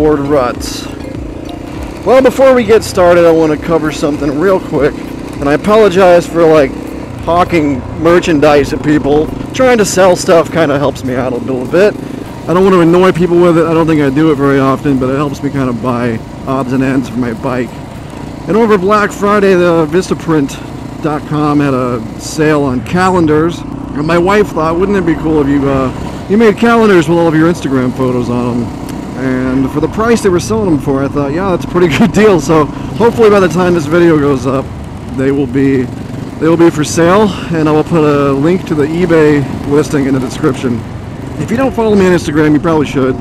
board ruts. Well, before we get started, I want to cover something real quick, and I apologize for like hawking merchandise at people. Trying to sell stuff kind of helps me out a little bit. I don't want to annoy people with it. I don't think I do it very often, but it helps me kind of buy odds and ends for my bike. And over Black Friday, the Vistaprint.com had a sale on calendars. And my wife thought, wouldn't it be cool if you made calendars with all of your Instagram photos on them? And for the price they were selling them for, I thought, yeah, that's a pretty good deal. So hopefully by the time this video goes up, they will be for sale, and I will put a link to the eBay listing in the description. If you don't follow me on Instagram, you probably should.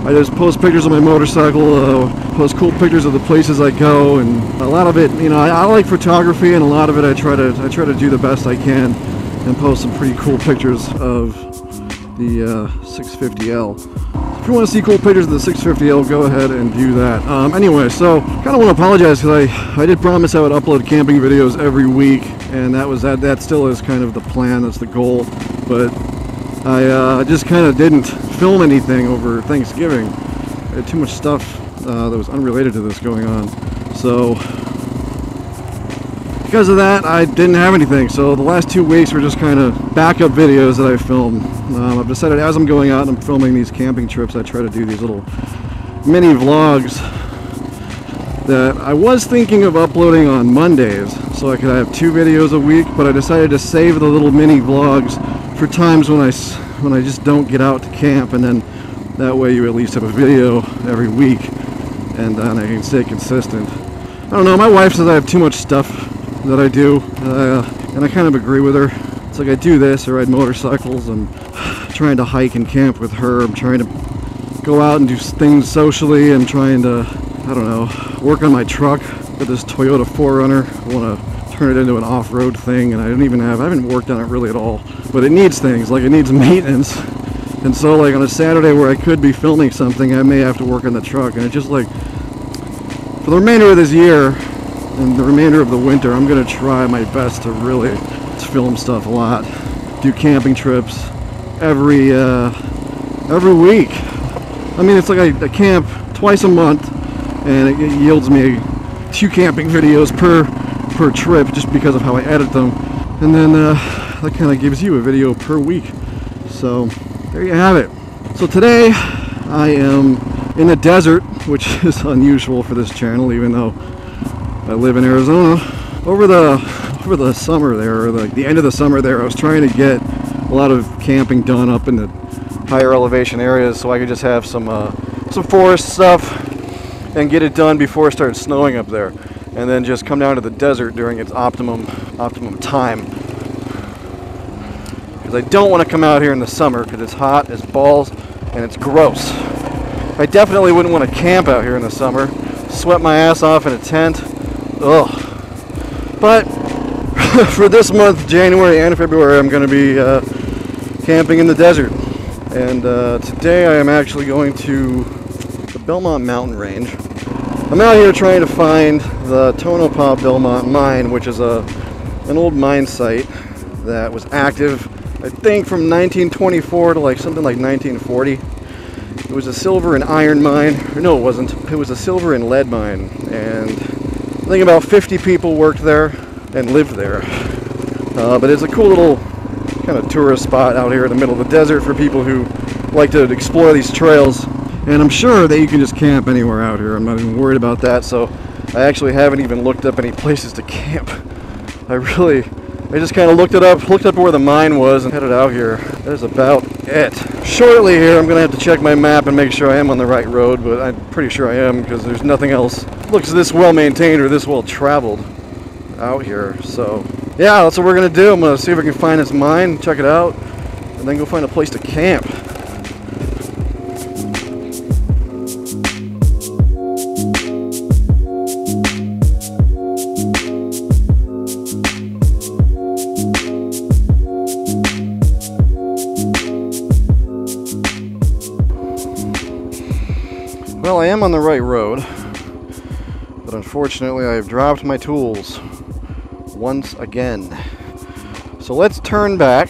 I just post pictures of my motorcycle, post cool pictures of the places I go, and a lot of it, you know, I like photography, and a lot of it I try to do the best I can and post some pretty cool pictures of the 650L. If you want to see cool pictures of the 650L, go ahead and view that. Anyway, so kind of want to apologize because I did promise I would upload camping videos every week, and that still is kind of the plan, that's the goal, but I just kind of didn't film anything over Thanksgiving. I had too much stuff that was unrelated to this going on, so because of that I didn't have anything. So the last 2 weeks were just kind of backup videos that I filmed. I've decided as I'm going out and I'm filming these camping trips, I try to do these little mini vlogs that I was thinking of uploading on Mondays so I could have 2 videos a week, but I decided to save the little mini vlogs for times when I just don't get out to camp, and then that way you at least have a video every week, and then I can stay consistent. I don't know, my wife says I have too much stuff that I do, and I kind of agree with her. It's like I do this, I ride motorcycles, I'm trying to hike and camp with her, I'm trying to go out and do things socially, I'm trying to, I don't know, work on my truck with this Toyota 4Runner. I want to turn it into an off-road thing, and I haven't worked on it really at all, but it needs things, like it needs maintenance. And so like on a Saturday where I could be filming something, I may have to work on the truck, and it's just like, for the remainder of this year and the remainder of the winter, I'm going to try my best to really film stuff a lot, do camping trips every week. I mean, it's like I camp twice a month, and it yields me 2 camping videos per trip just because of how I edit them, and then that kind of gives you a video per week. So there you have it. So today I am in the desert, which is unusual for this channel, even though I live in Arizona. Over the summer there, or the end of the summer there, I was trying to get a lot of camping done up in the higher elevation areas so I could just have some forest stuff and get it done before it started snowing up there, and then just come down to the desert during its optimum time. Because I don't want to come out here in the summer because it's hot as balls and it's gross. I definitely wouldn't want to camp out here in the summer, sweat my ass off in a tent. Ugh. But for this month, January and February, I'm going to be camping in the desert. And today I am actually going to the Belmont mountain range. I'm out here trying to find the Tonopah Belmont mine, which is an old mine site that was active, I think, from 1924 to like something like 1940. It was a silver and iron mine. No, it wasn't. It was a silver and lead mine, and I think about 50 people worked there and lived there. But it's a cool little kind of tourist spot out here in the middle of the desert for people who like to explore these trails. And I'm sure that you can just camp anywhere out here. I'm not even worried about that. So I actually haven't even looked up any places to camp. I just kind of looked up where the mine was and headed out here. That is about it. Shortly here, I'm gonna have to check my map and make sure I am on the right road, but I'm pretty sure I am because there's nothing else looks this well maintained or this well traveled out here. So yeah, that's what we're gonna do. I'm gonna see if I can find this mine, check it out, and then go find a place to camp. Well, I am on the right road, but unfortunately I have dropped my tools once again. So let's turn back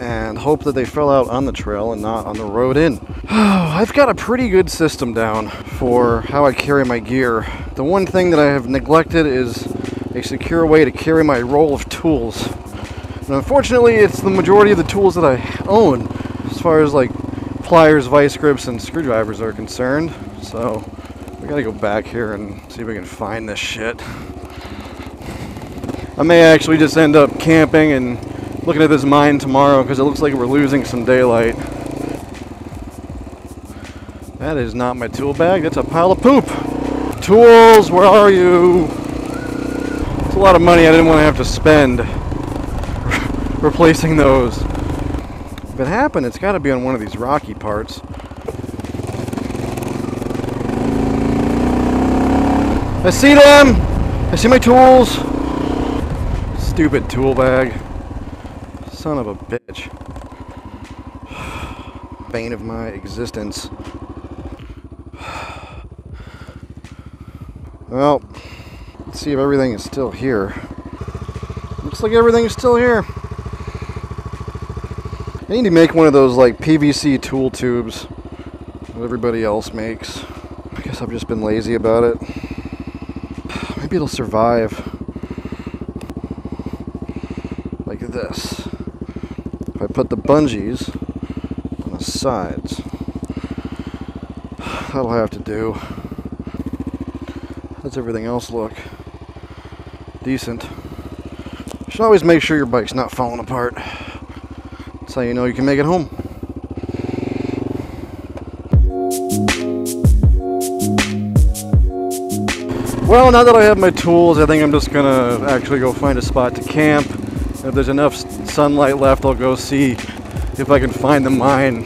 and hope that they fell out on the trail and not on the road in. I've got a pretty good system down for how I carry my gear. The one thing that I have neglected is a secure way to carry my roll of tools. And unfortunately, it's the majority of the tools that I own, as far as like pliers, vice grips, and screwdrivers are concerned. So we gotta go back here and see if we can find this shit. I may actually just end up camping and looking at this mine tomorrow because it looks like we're losing some daylight. That is not my tool bag, that's a pile of poop. Tools, where are you? It's a lot of money I didn't want to have to spend replacing those. If it happened, it's got to be on one of these rocky parts. I see them! I see my tools! Stupid tool bag. Son of a bitch. Bane of my existence. Well, let's see if everything is still here. Looks like everything is still here. I need to make one of those like PVC tool tubes that everybody else makes. I guess I've just been lazy about it. Maybe it'll survive. Like this. If I put the bungees on the sides, that'll have to do. How does everything else look? Decent. You should always make sure your bike's not falling apart. That's how you know you can make it home. Well, now that I have my tools, I think I'm just gonna actually go find a spot to camp. If there's enough sunlight left, I'll go see if I can find the mine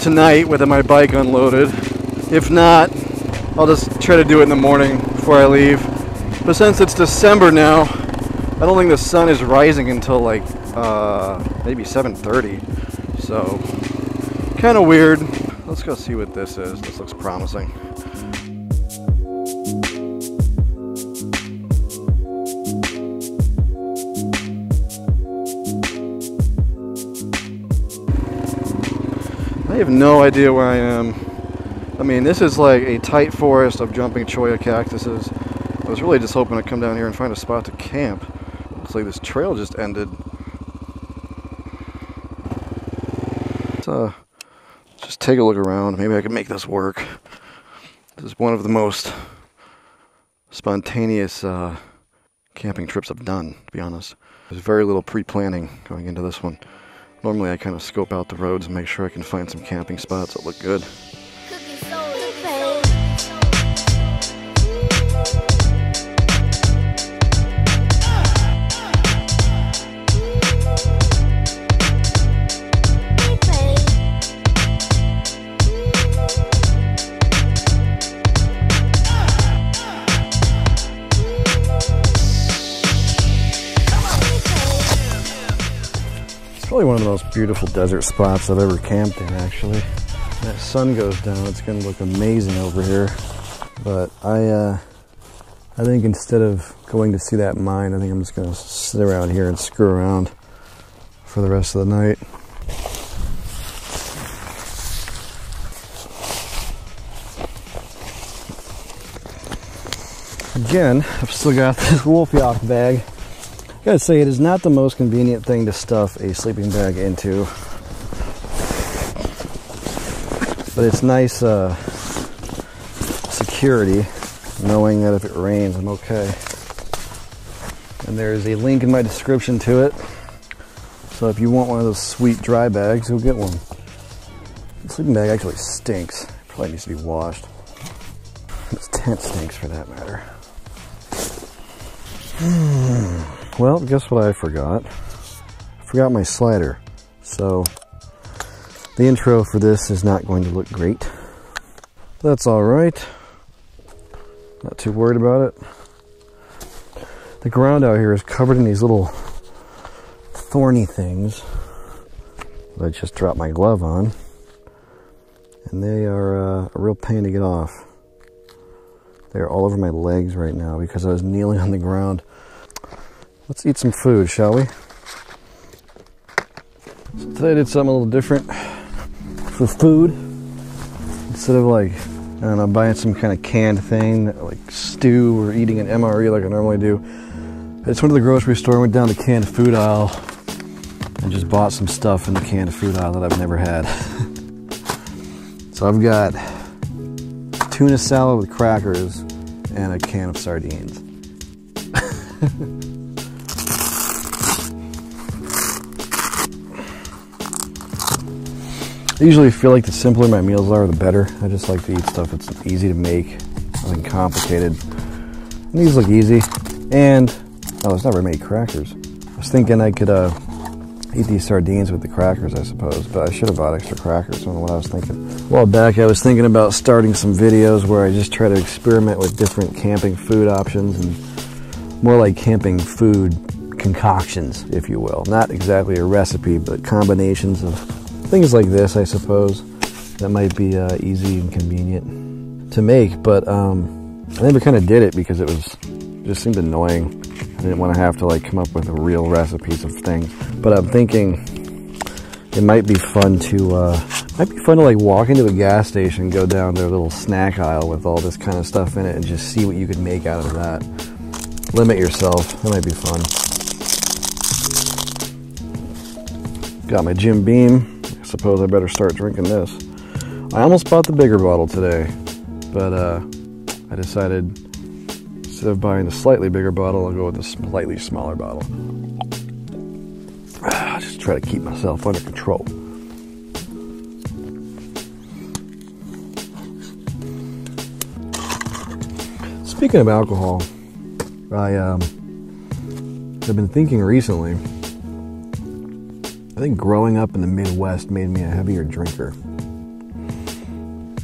tonight with my bike unloaded. If not, I'll just try to do it in the morning before I leave. But since it's December now, I don't think the sun is rising until like maybe 7:30. So, kind of weird. Let's go see what this is. This looks promising. I have no idea where I am. I mean, this is like a tight forest of jumping cholla cactuses. I was really just hoping to come down here and find a spot to camp. Looks like this trail just ended. Let's just take a look around. Maybe I can make this work. This is one of the most spontaneous camping trips I've done, to be honest. There's very little pre-planning going into this one. Normally I kind of scope out the roads and make sure I can find some camping spots that look good. Probably one of the most beautiful desert spots I've ever camped in, actually. When that sun goes down, it's going to look amazing over here. But I think instead of going to see that mine, I think I'm just going to sit around here and screw around for the rest of the night. Again, I've still got this wolf yoke bag. I gotta say, it is not the most convenient thing to stuff a sleeping bag into, but it's nice security knowing that if it rains I'm okay. And there's a link in my description to it, so if you want one of those sweet dry bags, you'll get one. The sleeping bag actually stinks. It probably needs to be washed. This tent stinks for that matter. Well, guess what I forgot? I forgot my slider. So, the intro for this is not going to look great. That's alright. Not too worried about it. The ground out here is covered in these little thorny things that I just dropped my glove on. And they are a real pain to get off. They're all over my legs right now because I was kneeling on the ground. Let's eat some food, shall we? Today I did something a little different for food. Instead of like, I don't know, buying some kind of canned thing like stew or eating an MRE like I normally do, I just went to the grocery store, went down the canned food aisle and just bought some stuff in the canned food aisle that I've never had. So I've got tuna salad with crackers and a can of sardines. I usually feel like the simpler my meals are, the better. I just like to eat stuff that's easy to make, nothing complicated. And these look easy. And, oh, it's never made crackers. I was thinking I could eat these sardines with the crackers, I suppose, but I should have bought extra crackers. I don't know what I was thinking. A while back, I was thinking about starting some videos where I just try to experiment with different camping food options and more like camping food concoctions, if you will. Not exactly a recipe, but combinations of things like this, I suppose, that might be easy and convenient to make, but I never kind of did it because it just seemed annoying. I didn't want to have to like come up with real recipes of things. But I'm thinking it might be fun to like walk into a gas station, go down their little snack aisle with all this kind of stuff in it, and just see what you could make out of that. Limit yourself. That might be fun. Got my Jim Beam. I suppose I better start drinking this. I almost bought the bigger bottle today, but I decided instead of buying the slightly bigger bottle, I'll go with the slightly smaller bottle. Just try to keep myself under control. Speaking of alcohol, I've been thinking recently, I think growing up in the Midwest made me a heavier drinker.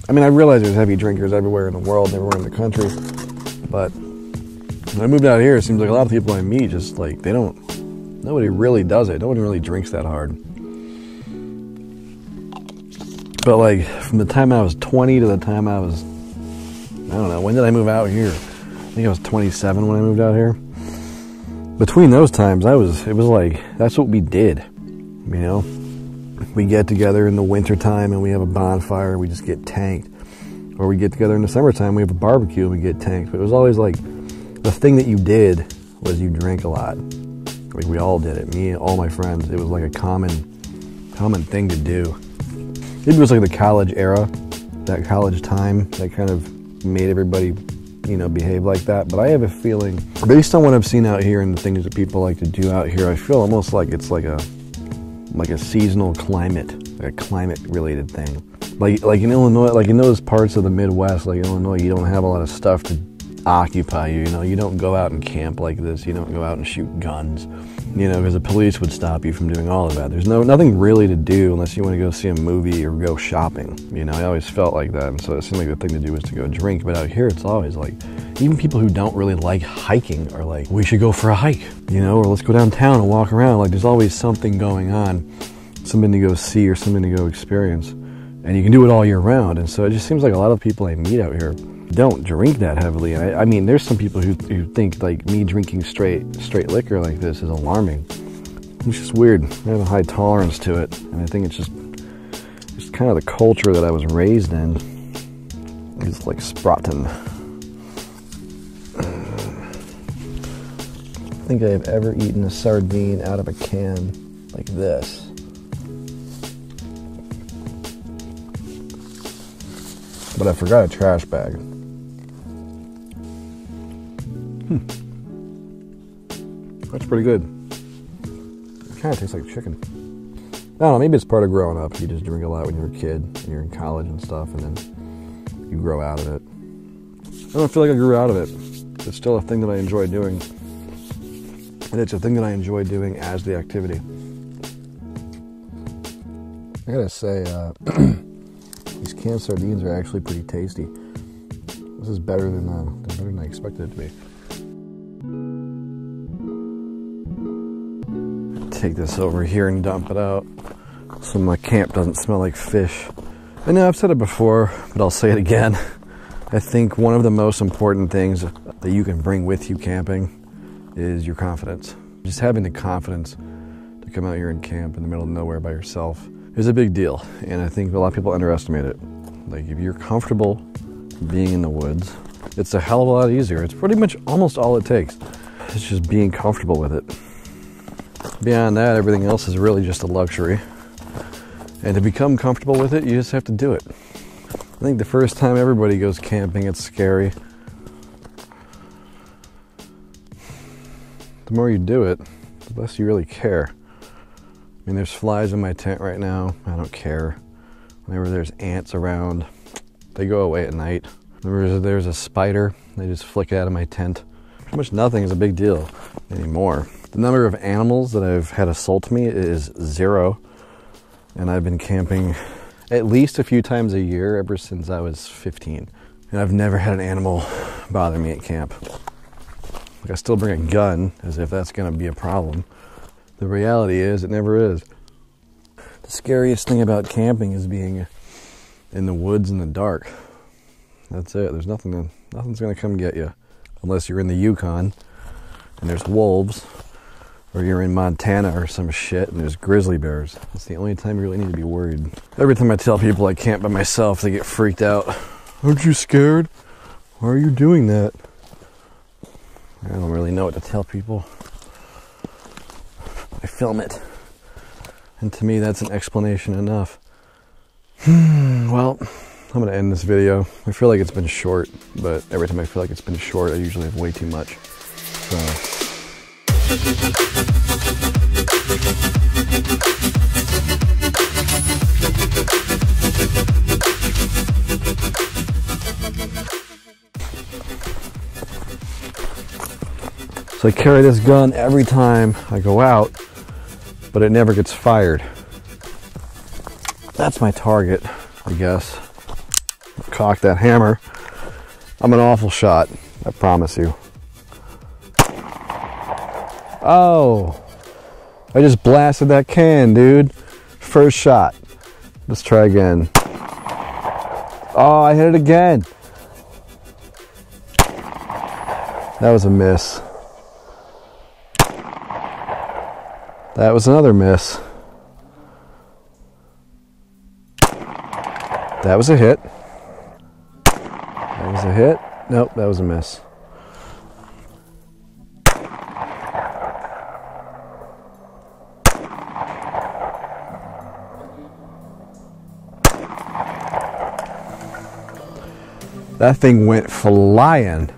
I mean, I realize there's heavy drinkers everywhere in the world, everywhere in the country, but when I moved out here, it seems like a lot of people I meet just like, nobody really does it. Nobody really drinks that hard. But like, from the time I was 20 to the time I was, I don't know, when did I move out here? I think I was 27 when I moved out here. Between those times, it was like, that's what we did. You know, we get together in the wintertime and we have a bonfire and we just get tanked. Or we get together in the summertime, we have a barbecue and we get tanked. But it was always like, the thing that you did was you drank a lot. Like we all did it, me and all my friends. It was like a common thing to do. Maybe it was like the college era, that college time that kind of made everybody, you know, behave like that. But I have a feeling, based on what I've seen out here and the things that people like to do out here, I feel almost like it's like a seasonal climate, like a climate-related thing. Like in Illinois, like in those parts of the Midwest, like Illinois, you don't have a lot of stuff to occupy you. You know, you don't go out and camp like this. You don't go out and shoot guns. You know, because the police would stop you from doing all of that. There's nothing really to do unless you want to go see a movie or go shopping. You know, I always felt like that, and so it seemed like the thing to do was to go drink. But out here, it's always like, even people who don't really like hiking are like, we should go for a hike, you know, or let's go downtown and walk around. Like, there's always something going on, something to go see or something to go experience, and you can do it all year round. And so it just seems like a lot of people I meet out here don't drink that heavily. I mean, there's some people who think like me drinking straight liquor like this is alarming. It's just weird. I have a high tolerance to it, and I think it's just kind of the culture that I was raised in. It's like Sprotten. I don't think I've ever eaten a sardine out of a can like this. But I forgot a trash bag. That's pretty good. It kind of tastes like chicken. I don't know, maybe it's part of growing up. You just drink a lot when you're a kid, and you're in college and stuff, and then you grow out of it. I don't feel like I grew out of it. It's still a thing that I enjoy doing. And it's a thing that I enjoy doing as the activity. I gotta say, these canned sardines are actually pretty tasty. This is better than I expected it to be. Take this over here and dump it out so my camp doesn't smell like fish. I know I've said it before, but I'll say it again. I think one of the most important things that you can bring with you camping is your confidence. Just having the confidence to come out here and camp in the middle of nowhere by yourself is a big deal, and I think a lot of people underestimate it. Like, if you're comfortable being in the woods, it's a hell of a lot easier. It's pretty much almost all it takes. It's just being comfortable with it. Beyond that, everything else is really just a luxury. And to become comfortable with it, you just have to do it. I think the first time everybody goes camping, it's scary. The more you do it, the less you really care. I mean, there's flies in my tent right now. I don't care. Whenever there's ants around, they go away at night. Whenever there's a spider, they just flick it out of my tent. Pretty much nothing is a big deal anymore. The number of animals that I've had assault me is 0. And I've been camping at least a few times a year ever since I was 15. And I've never had an animal bother me at camp. Like, I still bring a gun as if that's gonna be a problem. The reality is, it never is. The scariest thing about camping is being in the woods in the dark. That's it. There's nothing's gonna come get you. Unless you're in the Yukon and there's wolves, or you're in Montana or some shit and there's grizzly bears. That's the only time you really need to be worried. Every time I tell people I camp by myself, they get freaked out. Aren't you scared? Why are you doing that? I don't really know what to tell people. I film it. And to me, that's an explanation enough. Well, I'm gonna end this video. I feel like it's been short, but every time I feel like it's been short, I usually have way too much. So. So I carry this gun every time I go out, but it never gets fired. That's my target, I guess. Cock that hammer. I'm an awful shot, I promise you. Oh, I just blasted that can, dude. First shot. Let's try again. Oh, I hit it again. That was a miss. That was another miss. That was a hit. That was a hit. Nope, that was a miss. That thing went flying.